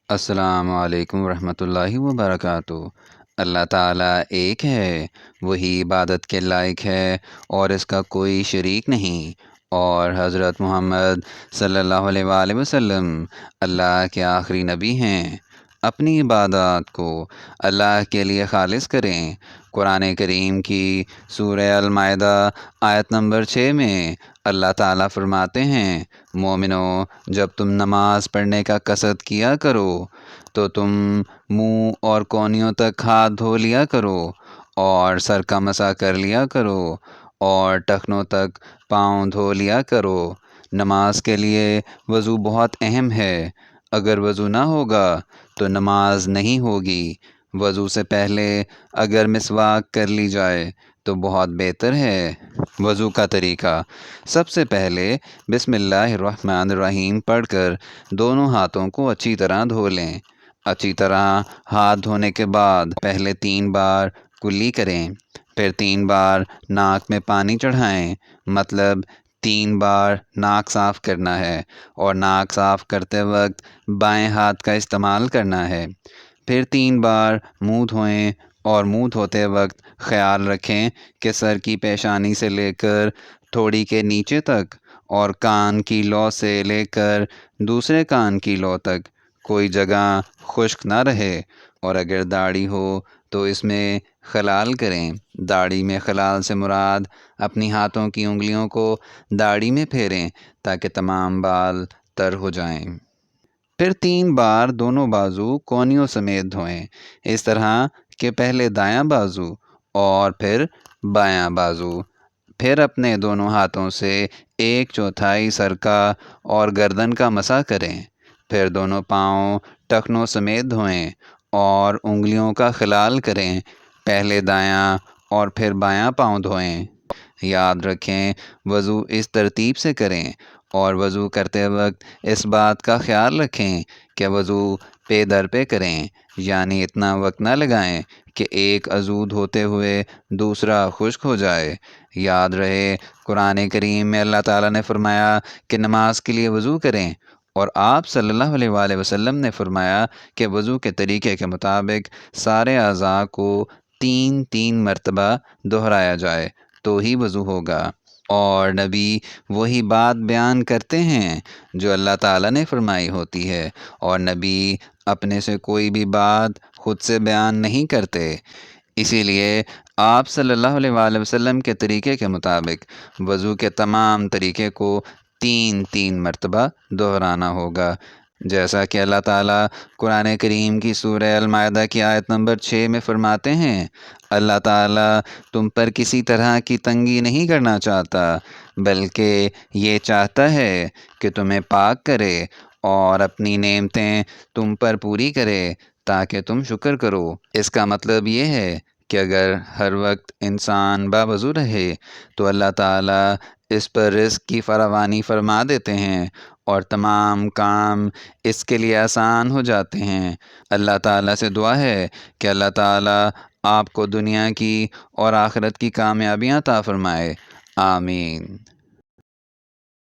السلام علیکم ورحمۃ اللہ وبرکاتہ۔ اللہ تعالیٰ ایک ہے، وہی عبادت کے لائق ہے اور اس کا کوئی شریک نہیں، اور حضرت محمد صلی اللہ علیہ وآلہ وسلم اللہ کے آخری نبی ہیں۔ اپنی عبادات کو اللہ کے لیے خالص کریں۔ قرآن کریم کی سورہ المائدہ آیت نمبر 6 میں اللہ تعالیٰ فرماتے ہیں، مومنو، جب تم نماز پڑھنے کا قصد کیا کرو تو تم منہ اور کونیوں تک ہاتھ دھو لیا کرو اور سر کا مسح کر لیا کرو اور ٹخنوں تک پاؤں دھو لیا کرو۔ نماز کے لیے وضو بہت اہم ہے۔ اگر وضو نہ ہوگا تو نماز نہیں ہوگی۔ وضو سے پہلے اگر مسواک کر لی جائے تو بہت بہتر ہے۔ وضو کا طریقہ: سب سے پہلے بسم اللہ الرحمن الرحیم پڑھ کر دونوں ہاتھوں کو اچھی طرح دھو لیں۔ اچھی طرح ہاتھ دھونے کے بعد پہلے 3 بار کلی کریں، پھر 3 بار ناک میں پانی چڑھائیں، مطلب 3 بار ناک صاف کرنا ہے اور ناک صاف کرتے وقت بائیں ہاتھ کا استعمال کرنا ہے۔ پھر 3 بار منہ دھوئیں اور منہ دھوتے وقت خیال رکھیں کہ سر کی پیشانی سے لے کر تھوڑی کے نیچے تک اور کان کی لو سے لے کر دوسرے کان کی لو تک کوئی جگہ خشک نہ رہے، اور اگر داڑھی ہو تو اس میں خلال کریں۔ داڑھی میں خلال سے مراد اپنی ہاتھوں کی انگلیوں کو داڑھی میں پھیریں تاکہ تمام بال تر ہو جائیں۔ پھر 3 بار دونوں بازو کونیوں سمیت دھوئیں، اس طرح کہ پہلے دایاں بازو اور پھر بایاں بازو۔ پھر اپنے دونوں ہاتھوں سے 1/4 سر کا اور گردن کا مسح کریں۔ پھر دونوں پاؤں ٹخنوں سمیت دھوئیں اور انگلیوں کا خلال کریں۔ پہلے دایاں اور پھر بایاں پاؤں دھوئیں۔ یاد رکھیں، وضو اس ترتیب سے کریں، اور وضو کرتے وقت اس بات کا خیال رکھیں کہ وضو پے در پہ کریں، یعنی اتنا وقت نہ لگائیں کہ ایک عضو دھوتے ہوئے دوسرا خشک ہو جائے۔ یاد رہے، قرآن کریم میں اللہ تعالیٰ نے فرمایا کہ نماز کے لیے وضو کریں، اور آپ صلی اللہ علیہ وآلہ وسلم نے فرمایا کہ وضو کے طریقے کے مطابق سارے اعضاء کو 3 مرتبہ دہرایا جائے تو ہی وضو ہوگا، اور نبی وہی بات بیان کرتے ہیں جو اللہ تعالیٰ نے فرمائی ہوتی ہے، اور نبی اپنے سے کوئی بھی بات خود سے بیان نہیں کرتے۔ اسی لیے آپ صلی اللہ علیہ وآلہ وسلم کے طریقے کے مطابق وضو کے تمام طریقے کو 3 مرتبہ دہرانا ہوگا، جیسا کہ اللہ تعالیٰ قرآن کریم کی سورہ المائدہ کی آیت نمبر 6 میں فرماتے ہیں، اللہ تعالیٰ تم پر کسی طرح کی تنگی نہیں کرنا چاہتا، بلکہ یہ چاہتا ہے کہ تمہیں پاک کرے اور اپنی نعمتیں تم پر پوری کرے تاکہ تم شکر کرو۔ اس کا مطلب یہ ہے کہ اگر ہر وقت انسان باوضو رہے تو اللہ تعالیٰ اس پر رزق کی فراوانی فرما دیتے ہیں اور تمام کام اس کے لیے آسان ہو جاتے ہیں۔ اللہ تعالیٰ سے دعا ہے کہ اللہ تعالیٰ آپ کو دنیا کی اور آخرت کی کامیابیاں عطا فرمائے۔ آمین۔